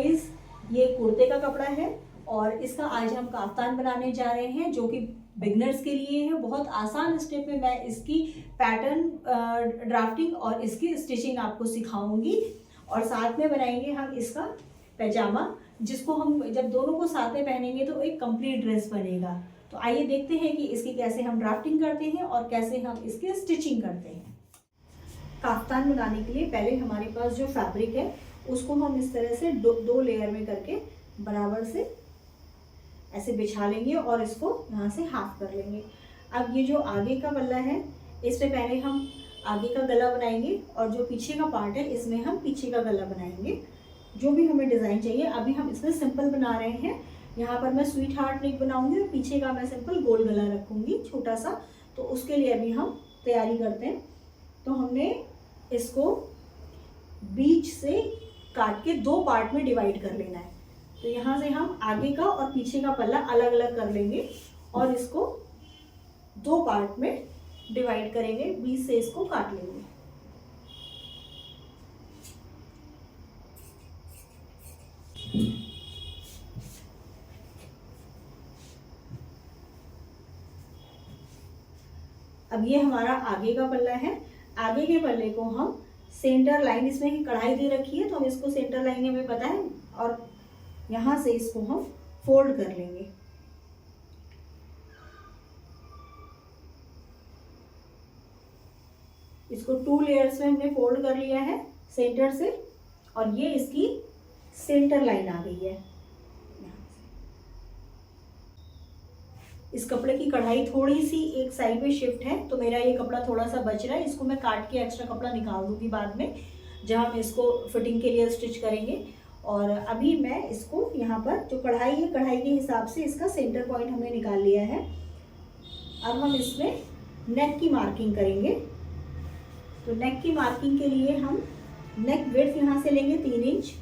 Guys, ये कुर्ते का कपड़ा है और इसका आज हम काफ्तान बनाने जा रहे हैं जो कि बिगनर्स के लिए है। बहुत आसान स्टेप में मैं इसकी पैटर्न ड्राफ्टिंग और इसकी स्टिचिंग आपको सिखाऊंगी और साथ में बनाएंगे हम इसका पैजामा, जिसको हम जब दोनों को साथ में पहनेंगे तो एक कंप्लीट ड्रेस बनेगा। तो आइए देखते हैं कि इसकी कैसे हम ड्राफ्टिंग करते हैं और कैसे हम इसकी स्टिचिंग करते हैं। काफ्तान बनाने के लिए पहले हमारे पास जो फैब्रिक है उसको हम इस तरह से दो लेयर में करके बराबर से ऐसे बिछा लेंगे और इसको यहाँ से हाफ कर लेंगे। अब ये जो आगे का पल्ला है इस पे पहले हम आगे का गला बनाएंगे और जो पीछे का पार्ट है इसमें हम पीछे का गला बनाएंगे। जो भी हमें डिज़ाइन चाहिए, अभी हम इसमें सिंपल बना रहे हैं। यहाँ पर मैं स्वीट हार्ट नेक बनाऊंगी और पीछे का मैं सिंपल गोल गला रखूंगी छोटा सा। तो उसके लिए अभी हम तैयारी करते हैं। तो हमने इसको बीच से काट के दो पार्ट में डिवाइड कर लेना है। तो यहाँ से हम आगे का और पीछे का पल्ला अलग अलग कर लेंगे और इसको दो पार्ट में डिवाइड करेंगे, बीच से इसको काट लेंगे। अब ये हमारा आगे का पल्ला है। आगे के पल्ले को हम सेंटर लाइन, इसमें ही कढ़ाई दे रखी है तो हम इसको सेंटर लाइन हमें पता है, और यहाँ से इसको हम फोल्ड कर लेंगे। इसको 2 लेयर्स में हमने फोल्ड कर लिया है सेंटर से, और ये इसकी सेंटर लाइन आ गई है। इस कपड़े की कढ़ाई थोड़ी सी एक साइड में शिफ्ट है तो मेरा ये कपड़ा थोड़ा सा बच रहा है। इसको मैं काट के एक्स्ट्रा कपड़ा निकाल दूंगी बाद में जब हम इसको फिटिंग के लिए स्टिच करेंगे। और अभी मैं इसको यहाँ पर जो कढ़ाई है, कढ़ाई के हिसाब से इसका सेंटर पॉइंट हमने निकाल लिया है। अब हम इसमें नेक की मार्किंग करेंगे। तो नेक की मार्किंग के लिए हम नेक विड्थ यहाँ से लेंगे 3 इंच,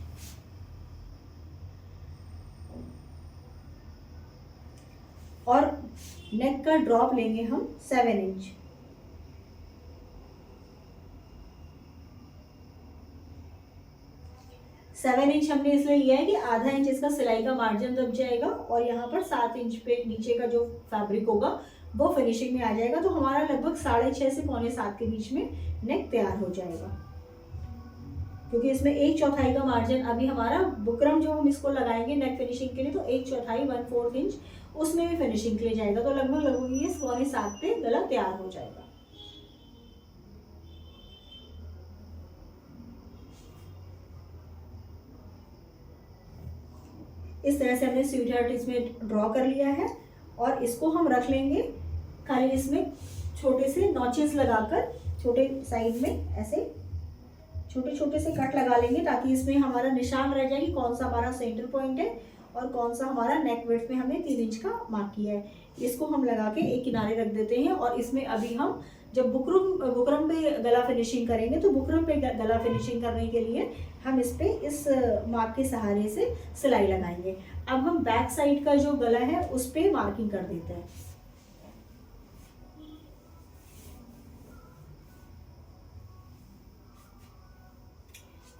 और नेक का ड्रॉप लेंगे हम 7 इंच। सेवन इंच हमने इसलिए लिया है कि आधा इंच इसका सिलाई का मार्जिन दब जाएगा और यहाँ पर 7 इंच पे नीचे का जो फैब्रिक होगा वो फिनिशिंग में आ जाएगा। तो हमारा लगभग 6.5 से 6.25 के बीच में नेक तैयार हो जाएगा, क्योंकि इसमें 1/4 का मार्जिन अभी हमारा बुकरम जो हम इसको लगाएंगे नेक फिनिशिंग के लिए, तो 1/4 1/4 इंच उसमें भी फिनिशिंग के लिए जाएगा। तो लगभग ये 6.25 पे गला तैयार हो जाएगा। इस तरह से हमने स्वीट हार्ट इसमें ड्रॉ कर लिया है और इसको हम रख लेंगे खाली इसमें छोटे से नॉचेस लगाकर, छोटे साइड में ऐसे छोटे छोटे से कट लगा लेंगे ताकि इसमें हमारा निशान रह जाए कि कौन सा हमारा सेंटर पॉइंट है और कौन सा हमारा नेक विड्थ में हमने 3 इंच का मार्क किया है। इसको हम लगा के एक किनारे रख देते हैं। और इसमें अभी हम जब बुकरम पे गला फिनिशिंग करेंगे तो बुकरम पे गला फिनिशिंग करने के लिए हम इस पे इस मार्क के सहारे से सिलाई लगाएंगे। अब हम बैक साइड का जो गला है उस पे मार्किंग कर देते हैं।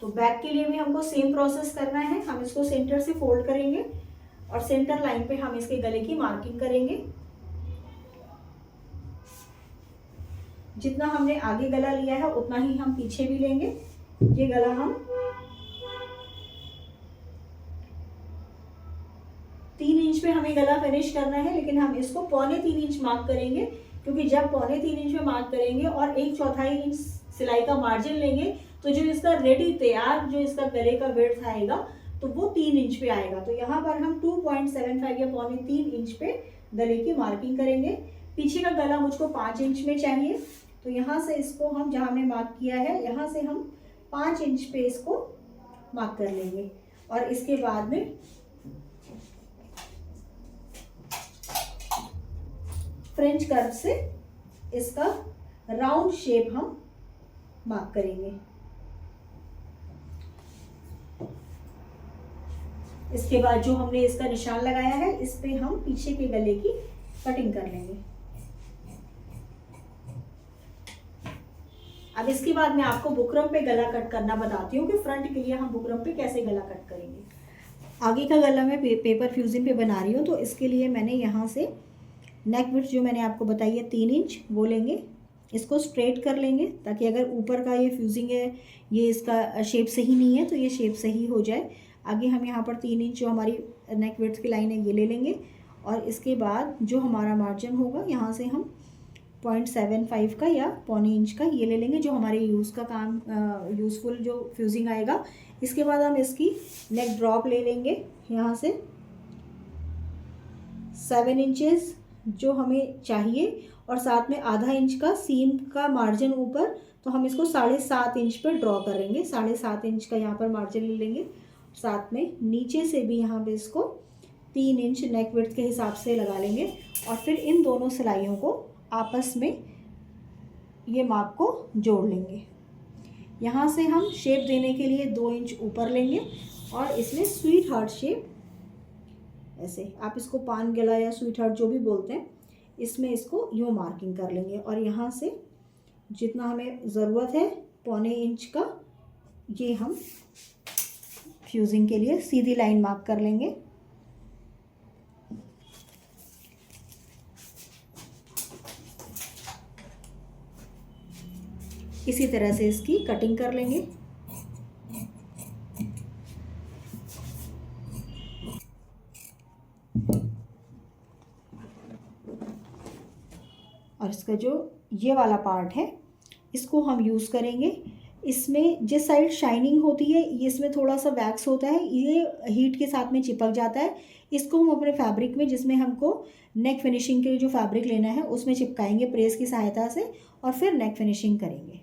तो बैक के लिए भी हमको सेम प्रोसेस करना है। हम इसको सेंटर से फोल्ड करेंगे और सेंटर लाइन पे हम इसके गले की मार्किंग करेंगे। जितना हमने आगे गला लिया है उतना ही हम पीछे भी लेंगे। ये गला हम 3 इंच पे हमें गला फिनिश करना है, लेकिन हम इसको 3.25 इंच मार्क करेंगे, क्योंकि जब 3.25 इंच में मार्क करेंगे और 1/4 इंच सिलाई का मार्जिन लेंगे तो जो इसका रेडी तैयार जो इसका गले का विड्थ आएगा तो वो 3 इंच पे आएगा। तो यहाँ पर हम 2.75 या 3.25 इंच पे गले की मार्किंग करेंगे। पीछे का गला मुझको 5 इंच में चाहिए, तो यहाँ से इसको हम जहाँ हमने मार्क किया है यहाँ से हम 5 इंच पे इसको मार्क कर लेंगे। और इसके बाद में फ्रेंच कर्व से इसका राउंड शेप हम मार्क करेंगे। इसके बाद जो हमने इसका निशान लगाया है इस पे हम पीछे के गले की कटिंग कर लेंगे। अब इसके बाद मैं आपको बुकरम पे गला कट करना बताती हूँ कि फ्रंट के लिए हम बुकरम पे कैसे गला कट करेंगे। आगे का गला मैं पेपर फ्यूजिंग पे बना रही हूँ, तो इसके लिए मैंने यहाँ से नेक विड्थ जो मैंने आपको बताई है 3 इंच वो लेंगे। इसको स्ट्रेट कर लेंगे ताकि अगर ऊपर का ये फ्यूजिंग है ये इसका शेप सही नहीं है तो ये शेप सही हो जाए। आगे हम यहाँ पर 3 इंच जो हमारी नेक विड्थ की लाइन है ये ले लेंगे और इसके बाद जो हमारा मार्जिन होगा यहाँ से हम 0.75 का या पौने इंच का ये ले लेंगे जो हमारे यूज़ का काम यूज़फुल जो फ्यूजिंग आएगा। इसके बाद हम इसकी नेक ड्रॉप ले लेंगे यहाँ से 7 इंचेस जो हमें चाहिए और साथ में आधा इंच का सीम का मार्जिन ऊपर, तो हम इसको 7.5 इंच पर ड्रॉ करेंगे। 7.5 इंच का यहाँ पर मार्जिन ले लेंगे। साथ में नीचे से भी यहाँ पे इसको 3 इंच नेक विड्थ के हिसाब से लगा लेंगे और फिर इन दोनों सिलाइयों को आपस में ये माप को जोड़ लेंगे। यहाँ से हम शेप देने के लिए 2 इंच ऊपर लेंगे और इसमें स्वीट हार्ट शेप, ऐसे आप इसको पान गला या स्वीट हार्ट जो भी बोलते हैं, इसमें इसको यूँ मार्किंग कर लेंगे और यहाँ से जितना हमें ज़रूरत है पौने इंच का ये हम फ्यूजिंग के लिए सीधी लाइन मार्क कर लेंगे। इसी तरह से इसकी कटिंग कर लेंगे। और इसका जो ये वाला पार्ट है इसको हम यूज़ करेंगे। इसमें जिस साइड शाइनिंग होती है ये इसमें थोड़ा सा वैक्स होता है, ये हीट के साथ में चिपक जाता है। इसको हम अपने फैब्रिक में जिसमें हमको नेक फिनिशिंग के लिए जो फैब्रिक लेना है उसमें चिपकाएंगे प्रेस की सहायता से और फिर नेक फिनिशिंग करेंगे।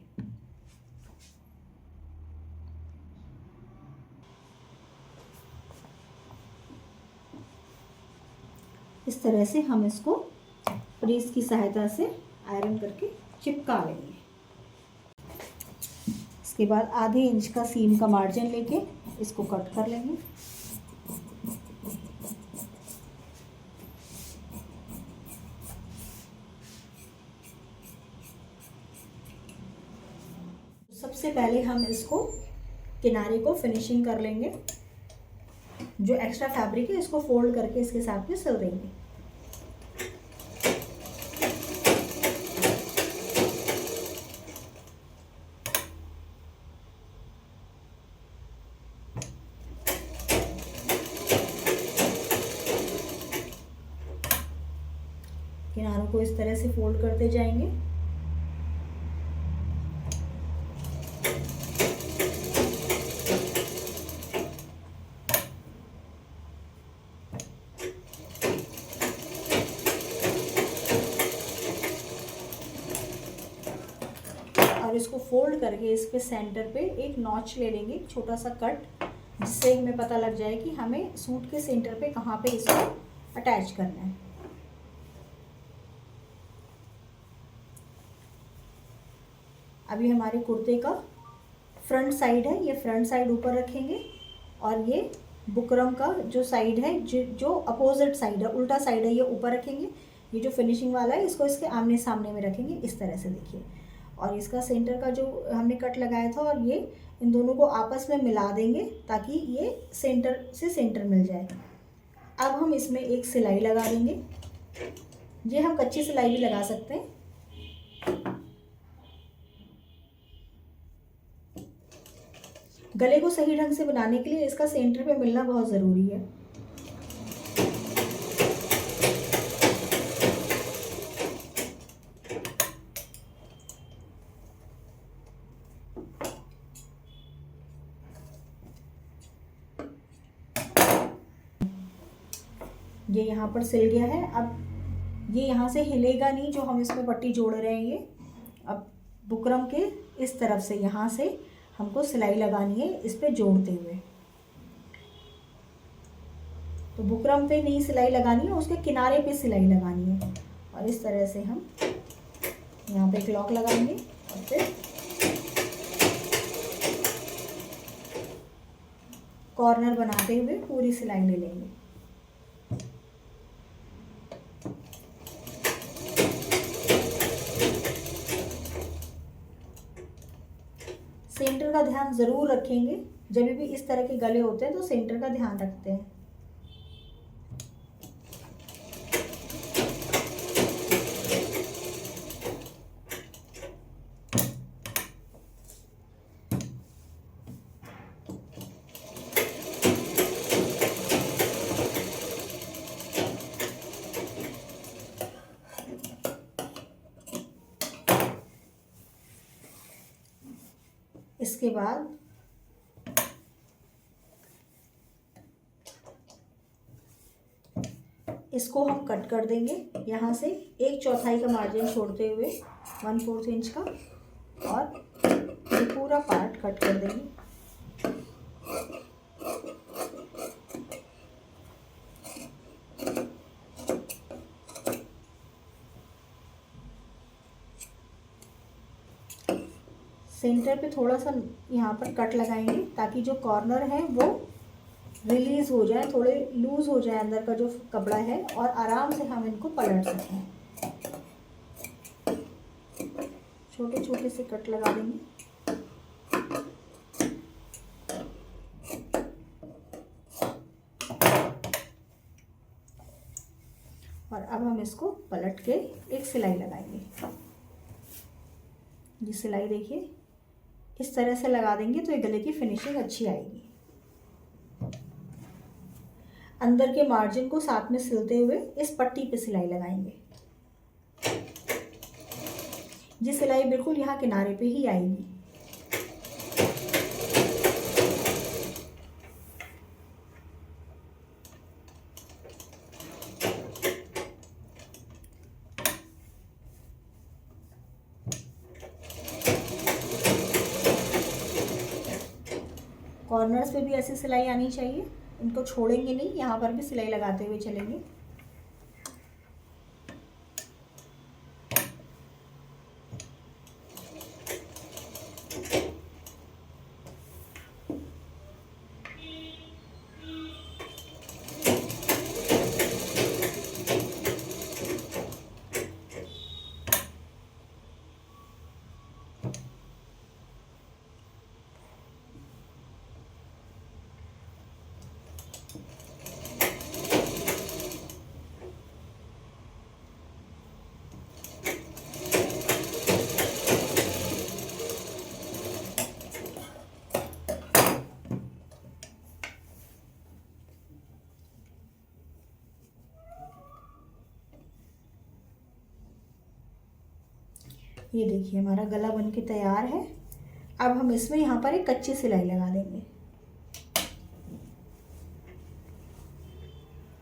इस तरह से हम इसको प्रेस की सहायता से आयरन करके चिपका लेंगे। इसके बाद आधे इंच का सीम का मार्जिन लेके इसको कट कर लेंगे। सबसे पहले हम इसको किनारे को फिनिशिंग कर लेंगे। जो एक्स्ट्रा फैब्रिक है इसको फोल्ड करके इसके साथ में सिल देंगे। किनारों को इस तरह से फोल्ड करते जाएंगे। और इसको फोल्ड करके इस पे सेंटर पे एक नॉच ले लेंगे, एक छोटा सा कट, जिससे हमें पता लग जाए कि हमें सूट के सेंटर पे कहाँ पे इसको अटैच करना है। अभी हमारे कुर्ते का फ्रंट साइड है, ये फ्रंट साइड ऊपर रखेंगे और ये बुकरम का जो साइड है जो अपोजिट साइड है, उल्टा साइड है, ये ऊपर रखेंगे। ये जो फिनिशिंग वाला है इसको इसके आमने सामने में रखेंगे इस तरह से, देखिए। और इसका सेंटर का जो हमने कट लगाया था और ये इन दोनों को आपस में मिला देंगे ताकि ये सेंटर से सेंटर मिल जाए। अब हम इसमें एक सिलाई लगा देंगे। ये हम कच्ची सिलाई भी लगा सकते हैं। गले को सही ढंग से बनाने के लिए इसका सेंटर पे मिलना बहुत ज़रूरी है। ये यहाँ पर सिल गया है। अब ये यहाँ से हिलेगा नहीं जो हम इसमें पट्टी जोड़ रहे हैं। ये अब बुकरम के इस तरफ से यहाँ से हमको सिलाई लगानी है इस पे जोड़ते हुए। तो बुकरम पे नहीं सिलाई लगानी है, उसके किनारे पे सिलाई लगानी है। और इस तरह से हम यहाँ पे एक लॉक लगाएंगे और फिर कॉर्नर बनाते हुए पूरी सिलाई ले लेंगे। सेंटर का ध्यान ज़रूर रखेंगे, जब भी इस तरह के गले होते हैं तो सेंटर का ध्यान रखते हैं। इसके बाद इसको हम कट कर देंगे यहाँ से 1/4 का मार्जिन छोड़ते हुए 1/4 इंच का, और ये पूरा पार्ट कट कर देंगे। सेंटर पे थोड़ा सा यहाँ पर कट लगाएंगे ताकि जो कॉर्नर है वो रिलीज़ हो जाए, थोड़े लूज़ हो जाए अंदर का जो कपड़ा है, और आराम से हम इनको पलट सकते हैं। छोटे छोटे से कट लगा देंगे। और अब हम इसको पलट के एक सिलाई लगाएंगे। ये सिलाई देखिए इस तरह से लगा देंगे तो ये गले की फिनिशिंग अच्छी आएगी। अंदर के मार्जिन को साथ में सिलते हुए इस पट्टी पे सिलाई लगाएंगे। ये सिलाई बिल्कुल यहाँ किनारे पे ही आएगी। कॉर्नर्स पे भी ऐसी सिलाई आनी चाहिए, इनको छोड़ेंगे नहीं, यहाँ पर भी सिलाई लगाते हुए चलेंगे। ये देखिए हमारा गला बनके तैयार है। अब हम इसमें यहाँ पर एक कच्ची सिलाई लगा देंगे।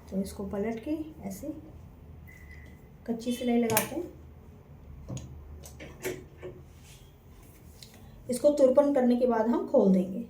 तो इसको पलट के ऐसे कच्ची सिलाई लगाते हैं। इसको तुरपन करने के बाद हम खोल देंगे।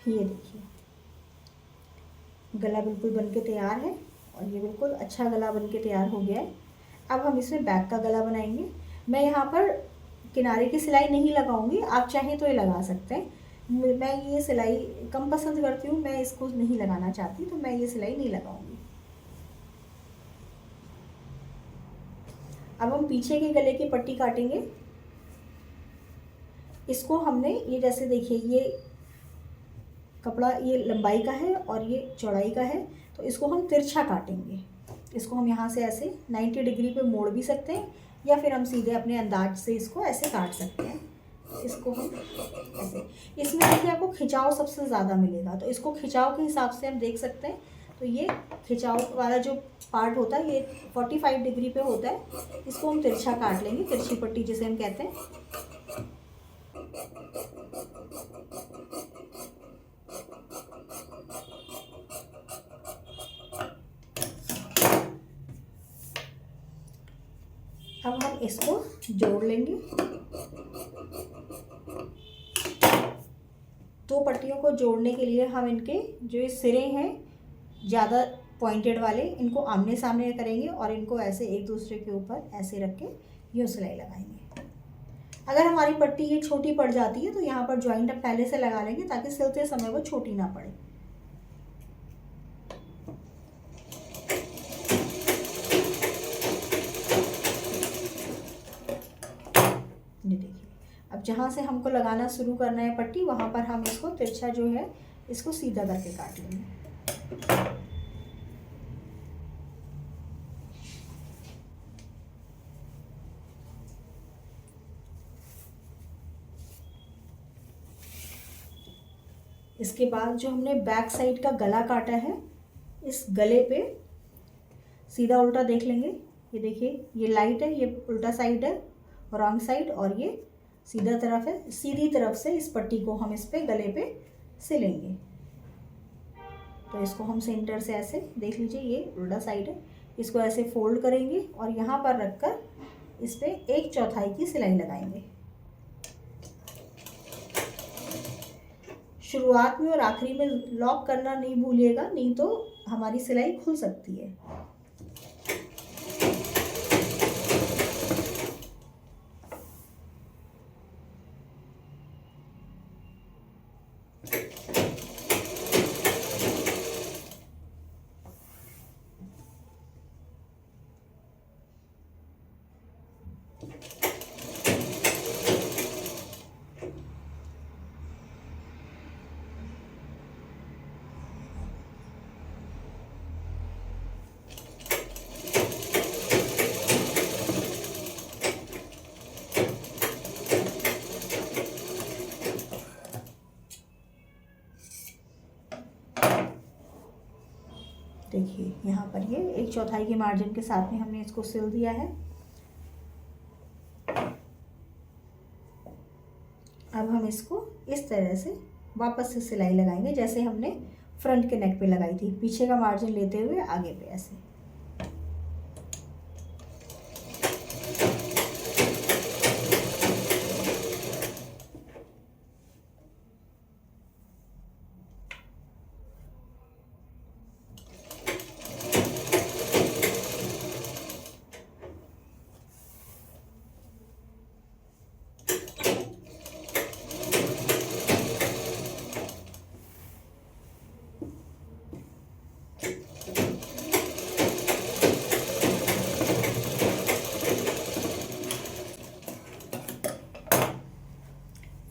ये देखिए गला बिल्कुल बनके तैयार है और ये बिल्कुल अच्छा गला बनके तैयार हो गया है। अब हम इसमें बैक का गला बनाएंगे। मैं यहाँ पर किनारे की सिलाई नहीं लगाऊंगी, आप चाहें तो ये लगा सकते हैं। मैं ये सिलाई कम पसंद करती हूँ, मैं इसको नहीं लगाना चाहती, तो मैं ये सिलाई नहीं लगाऊंगी। अब हम पीछे के गले की पट्टी काटेंगे। इसको हमने ये जैसे देखिए ये कपड़ा ये लंबाई का है और ये चौड़ाई का है, तो इसको हम तिरछा काटेंगे। इसको हम यहाँ से ऐसे 90 डिग्री पे मोड़ भी सकते हैं, या फिर हम सीधे अपने अंदाज से इसको ऐसे काट सकते हैं। इसको हम ऐसे, इसमें देखिए आपको खिंचाव सबसे ज़्यादा मिलेगा, तो इसको खिंचाव के हिसाब से हम देख सकते हैं। तो ये खिंचाव वाला जो पार्ट होता है ये 45 डिग्री पे होता है, इसको हम तिरछा काट लेंगे, तिरछी पट्टी जिसे हम कहते हैं। अब हम इसको जोड़ लेंगे। दो पट्टियों को जोड़ने के लिए हम इनके जो ये सिरे हैं ज़्यादा पॉइंटेड वाले, इनको आमने सामने करेंगे और इनको ऐसे एक दूसरे के ऊपर ऐसे रख के यूँ सिलाई लगाएंगे। अगर हमारी पट्टी ये छोटी पड़ जाती है तो यहाँ पर ज्वाइंट हम पहले से लगा लेंगे ताकि सिलते समय वो छोटी ना पड़े। ये देखिए, अब जहाँ से हमको लगाना शुरू करना है पट्टी, वहाँ पर हम इसको तिरछा जो है इसको सीधा करके काट लेंगे। इसके बाद जो हमने बैक साइड का गला काटा है, इस गले पे सीधा उल्टा देख लेंगे। ये देखिए, ये लाइट है, ये उल्टा साइड है रॉन्ग साइड, और ये सीधा तरफ है। सीधी तरफ से इस पट्टी को हम इस पे गले पे सिलेंगे। तो इसको हम सेंटर से ऐसे देख लीजिए, ये उल्टा साइड है, इसको ऐसे फोल्ड करेंगे और यहाँ पर रखकर इस पे 1/4 की सिलाई लगाएंगे। शुरुआत में और आखिरी में लॉक करना नहीं भूलिएगा, नहीं तो हमारी सिलाई खुल सकती है। देखिए, यहाँ पर ये 1/4 के मार्जिन के साथ में हमने इसको सिल दिया है। अब हम इसको इस तरह से वापस से सिलाई लगाएंगे जैसे हमने फ्रंट के नेक पे लगाई थी, पीछे का मार्जिन लेते हुए आगे पे ऐसे।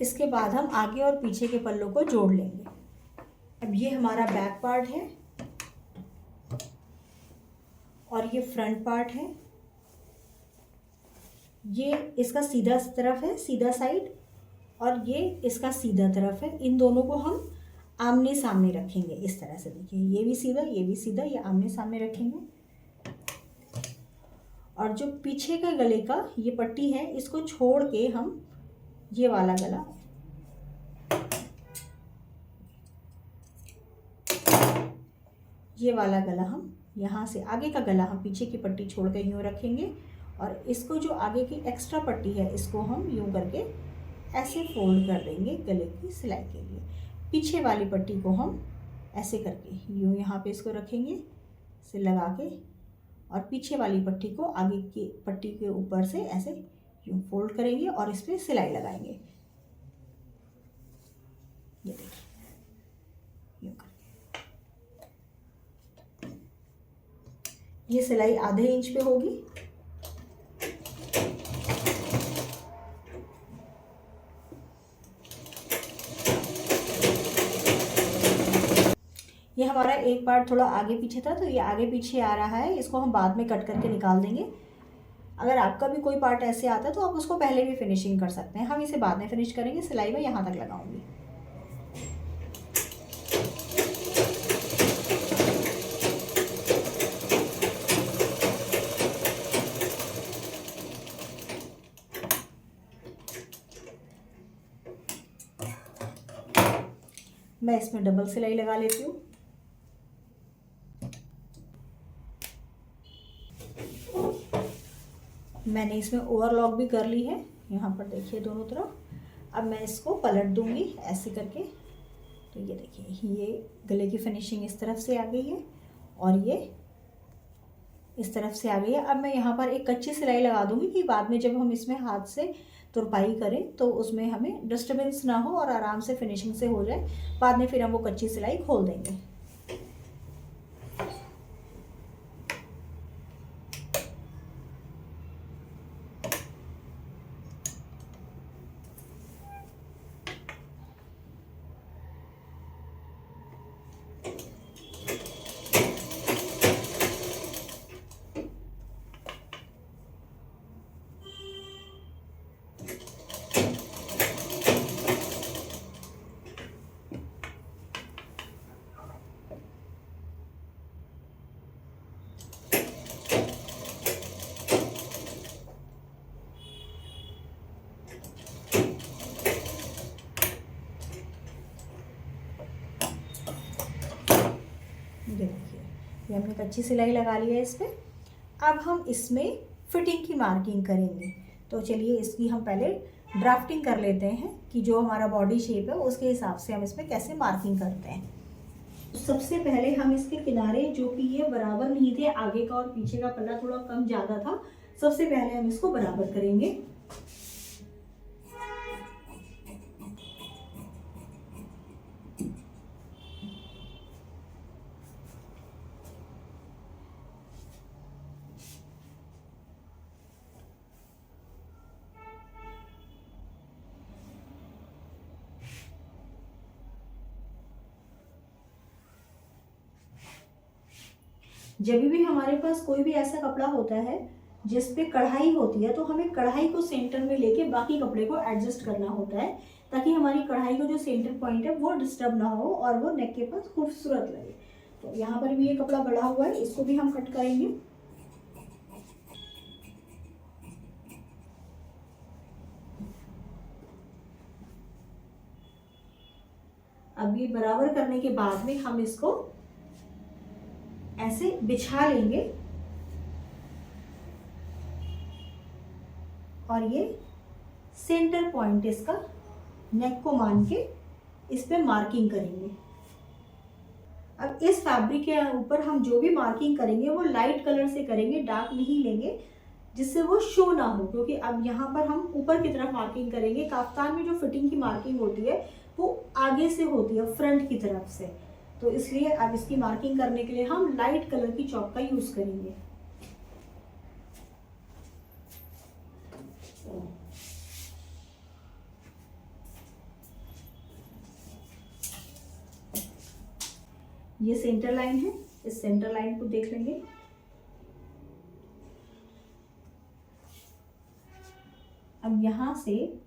इसके बाद हम आगे और पीछे के पल्लों को जोड़ लेंगे। अब ये हमारा बैक पार्ट है और ये फ्रंट पार्ट है। ये इसका सीधा तरफ है, सीधा साइड, और ये इसका सीधा तरफ है। इन दोनों को हम आमने सामने रखेंगे इस तरह से। देखिए, ये भी सीधा, ये भी सीधा, ये आमने सामने रखेंगे। और जो पीछे का गले का ये पट्टी है, इसको छोड़ के हम ये वाला गला, ये वाला गला हम यहाँ से, आगे का गला हम पीछे की पट्टी छोड़ के यूँ रखेंगे और इसको जो आगे की एक्स्ट्रा पट्टी है इसको हम यूँ करके ऐसे फोल्ड कर देंगे गले की सिलाई के लिए। पीछे वाली पट्टी को हम ऐसे करके यूँ यहाँ पे इसको रखेंगे से लगा के, और पीछे वाली पट्टी को आगे की पट्टी के ऊपर से ऐसे यूँ फोल्ड करेंगे और इस पर सिलाई लगाएंगे। ये देखिए, यूँ करके ये सिलाई आधे इंच पे होगी। ये हमारा एक पार्ट थोड़ा आगे पीछे था, तो ये आगे पीछे आ रहा है, इसको हम बाद में कट करके निकाल देंगे। अगर आपका भी कोई पार्ट ऐसे आता है तो आप उसको पहले भी फिनिशिंग कर सकते हैं। हम इसे बाद में फिनिश करेंगे। सिलाई में यहाँ तक लगाऊंगी। मैं इसमें डबल सिलाई लगा लेती हूँ। मैंने इसमें ओवरलॉक भी कर ली है, यहाँ पर देखिए दोनों तरफ। अब मैं इसको पलट दूँगी ऐसे करके। तो ये देखिए, ये गले की फिनिशिंग इस तरफ से आ गई है और ये इस तरफ से आ गई है। अब मैं यहाँ पर एक कच्ची सिलाई लगा दूँगी कि बाद में जब हम इसमें हाथ से तुरपाई करें तो उसमें हमें डिस्टर्बेंस ना हो और आराम से फिनिशिंग से हो जाए। बाद में फिर हम वो कच्ची सिलाई खोल देंगे। ये देखिए, ये हमने कच्ची सिलाई लगा ली है इस पर। अब हम इसमें फिटिंग की मार्किंग करेंगे। तो चलिए इसकी हम पहले ड्राफ्टिंग कर लेते हैं कि जो हमारा बॉडी शेप है उसके हिसाब से हम इसमें कैसे मार्किंग करते हैं। तो सबसे पहले हम इसके किनारे, जो कि ये बराबर नहीं थे, आगे का और पीछे का पल्ला थोड़ा कम ज़्यादा था, सबसे पहले हम इसको बराबर करेंगे। जब भी हमारे पास कोई भी ऐसा कपड़ा होता है जिस पे कढ़ाई होती है, तो हमें कढ़ाई को सेंटर में लेके बाकी कपड़े को एडजस्ट करना होता है, ताकि हमारी कढ़ाई का जो सेंटर पॉइंट है वो डिस्टर्ब ना हो और वो नेक के पास खूबसूरत लगे। तो यहाँ पर भी ये कपड़ा बढ़ा हुआ है, इसको भी हम कट करेंगे। अब ये बराबर करने के बाद में हम इसको ऐसे बिछा लेंगे और ये सेंटर पॉइंट इसका नेक को मान के इस पे मार्किंग करेंगे। अब इस फैब्रिक के ऊपर हम जो भी मार्किंग करेंगे वो लाइट कलर से करेंगे, डार्क नहीं लेंगे, जिससे वो शो ना हो। क्योंकि अब यहाँ पर हम ऊपर की तरफ मार्किंग करेंगे। काफ्तान में जो फिटिंग की मार्किंग होती है वो आगे से होती है, फ्रंट की तरफ से। तो इसलिए अब इसकी मार्किंग करने के लिए हम लाइट कलर की चॉक का यूज करेंगे। ये सेंटर लाइन है, इस सेंटर लाइन को देख लेंगे। अब यहाँ से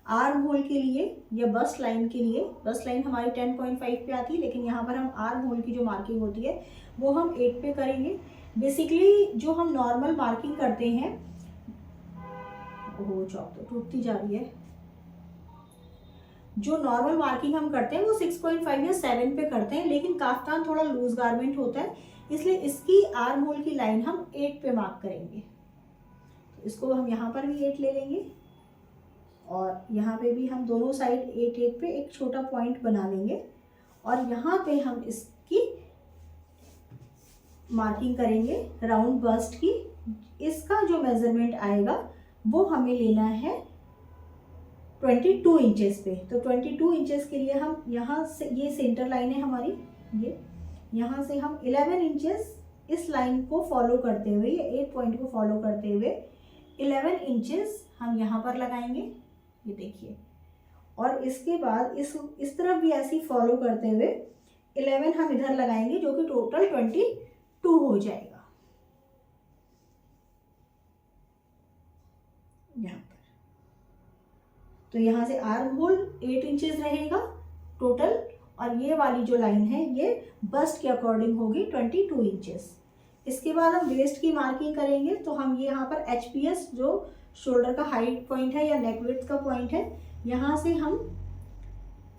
आर्म होल के लिए या बस्ट लाइन के लिए, बस्ट लाइन हमारी 10.5 पे आती है, लेकिन यहाँ पर हम आर्म होल की जो मार्किंग होती है वो हम 8 पे करेंगे। बेसिकली जो हम नॉर्मल मार्किंग करते हैं, वो चौक तो टूटती जा रही है, जो नॉर्मल मार्किंग हम करते हैं वो 6.5 या 7 पे करते हैं, लेकिन काफ्तान थोड़ा लूज गारमेंट होता है, इसलिए इसकी आर्म होल की लाइन हम 8 पे मार्क करेंगे। तो इसको हम यहाँ पर भी 8 ले लेंगे और यहाँ पे भी हम दोनों साइड 8 पे एक छोटा पॉइंट बना लेंगे और यहाँ पे हम इसकी मार्किंग करेंगे राउंड बस्ट की। इसका जो मेजरमेंट आएगा वो हमें लेना है 22 इंचेस पे। तो 22 इंचेस के लिए हम यहाँ से, ये सेंटर लाइन है हमारी, ये यहाँ से हम 11 इंचेस इस लाइन को फॉलो करते हुए, ये 8 पॉइंट को फॉलो करते हुए 11 इंचेस हम यहाँ पर लगाएंगे, ये देखिए। और इसके बाद इस तरफ भी ऐसे फॉलो करते हुए 11 हम इधर लगाएंगे, जो कि टोटल 22 हो जाएगा यहाँ पर। तो यहाँ से आर्म होल 8 इंचेस रहेगा टोटल, और ये वाली जो लाइन है ये बस्ट के अकॉर्डिंग होगी 22 इंचेस। इसके बाद हम वेस्ट की मार्किंग करेंगे। तो हम ये यहाँ पर HPS, जो शोल्डर का हाइट पॉइंट है या नेक विड्थ का पॉइंट है, यहाँ से हम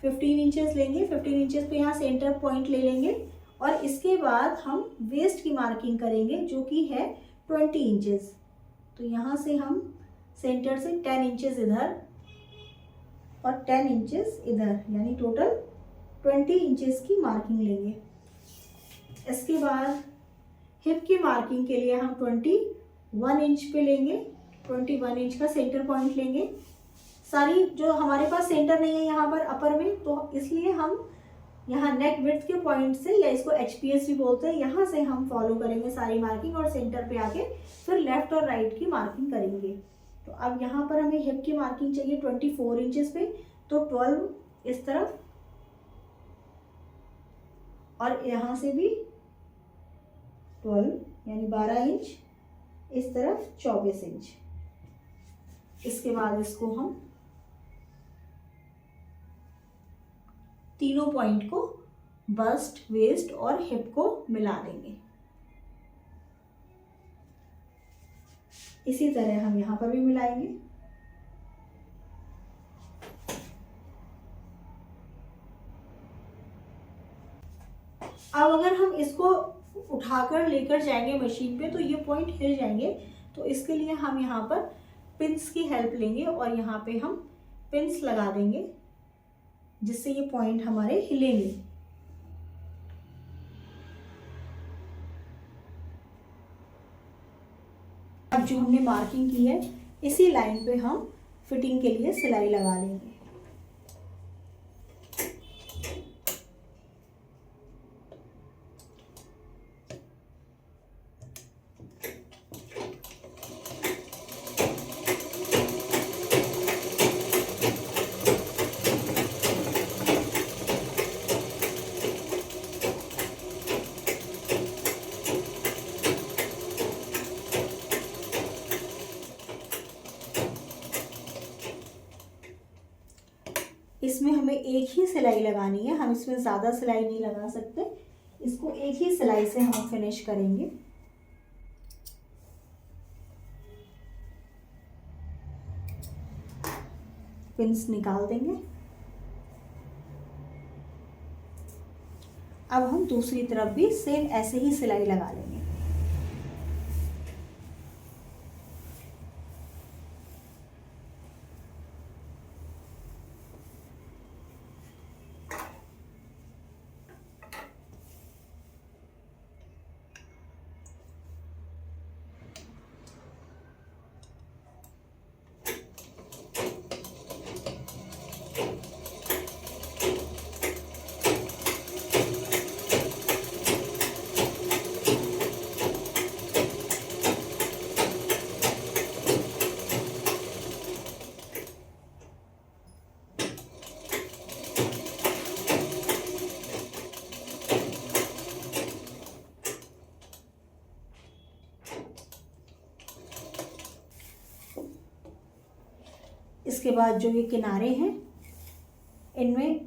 15 इंचेस लेंगे। 15 इंचेस पे यहाँ सेंटर पॉइंट ले लेंगे और इसके बाद हम वेस्ट की मार्किंग करेंगे, जो कि है 20 इंचेस। तो यहाँ से हम सेंटर से 10 इंचेस इधर और 10 इंचेस इधर, यानी टोटल 20 इंचेस की मार्किंग लेंगे। इसके बाद हिप की मार्किंग के लिए हम 21 इंच पे लेंगे, 21 इंच का सेंटर पॉइंट लेंगे। सारी जो हमारे पास सेंटर नहीं है यहाँ पर अपर में, तो इसलिए हम यहाँ नेक विड्थ के पॉइंट से, या इसको HPS भी बोलते हैं, यहाँ से हम फॉलो करेंगे सारी मार्किंग और सेंटर पे आके फिर लेफ्ट और राइट की मार्किंग करेंगे। तो अब यहाँ पर हमें हिप की मार्किंग चाहिए 24 इंचेस पे, तो 12 इस तरफ और यहाँ से भी 12 यानी 12 इंच, इस तरफ 24 इंच। इसके बाद इसको हम तीनों पॉइंट को बस्ट, वेस्ट और हिप को मिला देंगे। इसी तरह हम यहाँ पर भी मिलाएंगे। अब अगर हम इसको उठाकर लेकर जाएंगे मशीन पे तो ये पॉइंट हिल जाएंगे, तो इसके लिए हम यहाँ पर पिंस की हेल्प लेंगे और यहाँ पे हम पिंस लगा देंगे, जिससे ये पॉइंट हमारे हिलेंगे। अब जो हमने मार्किंग की है, इसी लाइन पे हम फिटिंग के लिए सिलाई लगा लेंगे। इसमें हमें एक ही सिलाई लगानी है, हम इसमें ज़्यादा सिलाई नहीं लगा सकते। इसको एक ही सिलाई से हम फिनिश करेंगे। पिंस निकाल देंगे। अब हम दूसरी तरफ भी सेम ऐसे ही सिलाई लगा लेंगे। इसके बाद जो ये किनारे हैं, इनमें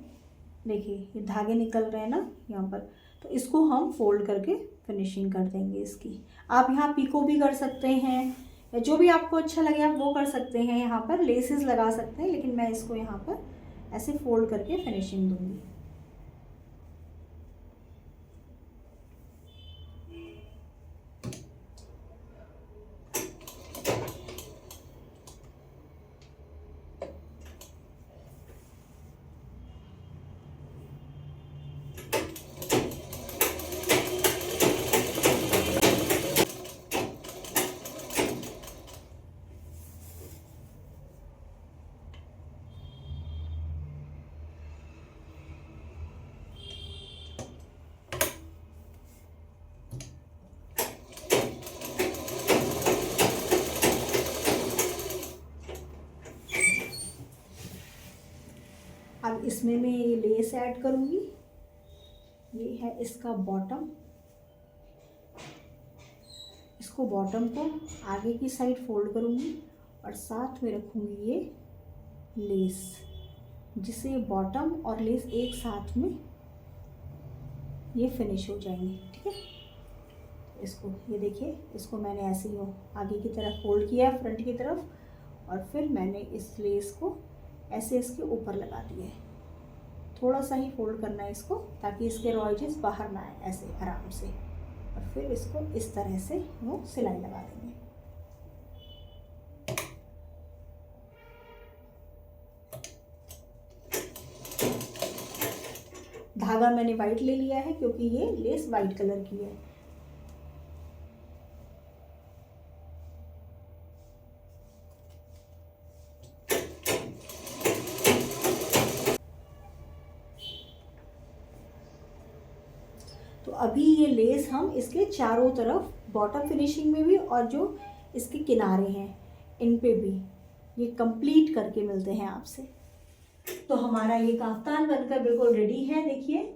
देखिए ये धागे निकल रहे हैं ना यहाँ पर, तो इसको हम फोल्ड करके फिनिशिंग कर देंगे इसकी। आप यहाँ पीको भी कर सकते हैं, या जो भी आपको अच्छा लगे आप वो कर सकते हैं। यहाँ पर लेसेस लगा सकते हैं, लेकिन मैं इसको यहाँ पर ऐसे फोल्ड करके फिनिशिंग दूंगी। अब इसमें मैं ये लेस ऐड करूँगी। ये है इसका बॉटम। इसको बॉटम को आगे की साइड फोल्ड करूँगी और साथ में रखूँगी ये लेस, जिससे बॉटम और लेस एक साथ में ये फिनिश हो जाएंगे। ठीक है, इसको ये देखिए, इसको मैंने ऐसे ही आगे की तरफ फोल्ड किया है फ्रंट की तरफ, और फिर मैंने इस लेस को ऐसे इसके ऊपर लगा दिया है। थोड़ा सा ही फोल्ड करना है इसको, ताकि इसके रॉ एजेस बाहर ना आए, ऐसे आराम से। और फिर इसको इस तरह से वो सिलाई लगा देंगे। धागा मैंने वाइट ले लिया है क्योंकि ये लेस वाइट कलर की है। तो अभी ये लेस हम इसके चारों तरफ बॉटम फिनिशिंग में भी और जो इसके किनारे हैं इन पे भी ये कंप्लीट करके मिलते हैं आपसे। तो हमारा ये काफ्तान बनकर बिल्कुल रेडी है, देखिए।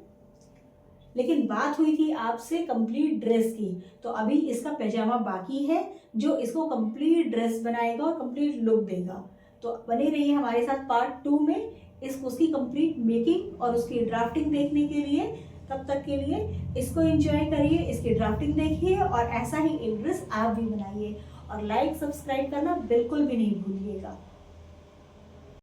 लेकिन बात हुई थी आपसे कंप्लीट ड्रेस की, तो अभी इसका पैजामा बाकी है जो इसको कंप्लीट ड्रेस बनाएगा और कंप्लीट लुक देगा। तो बने रहिए हमारे साथ पार्ट 2 में उसकी कंप्लीट मेकिंग और उसकी ड्राफ्टिंग देखने के लिए। तब तक के लिए इसको एंजॉय करिए, इसकी ड्राफ्टिंग देखिए और ऐसा ही एक ड्रेस आप भी बनाइए और लाइक सब्सक्राइब करना बिल्कुल भी नहीं भूलिएगा।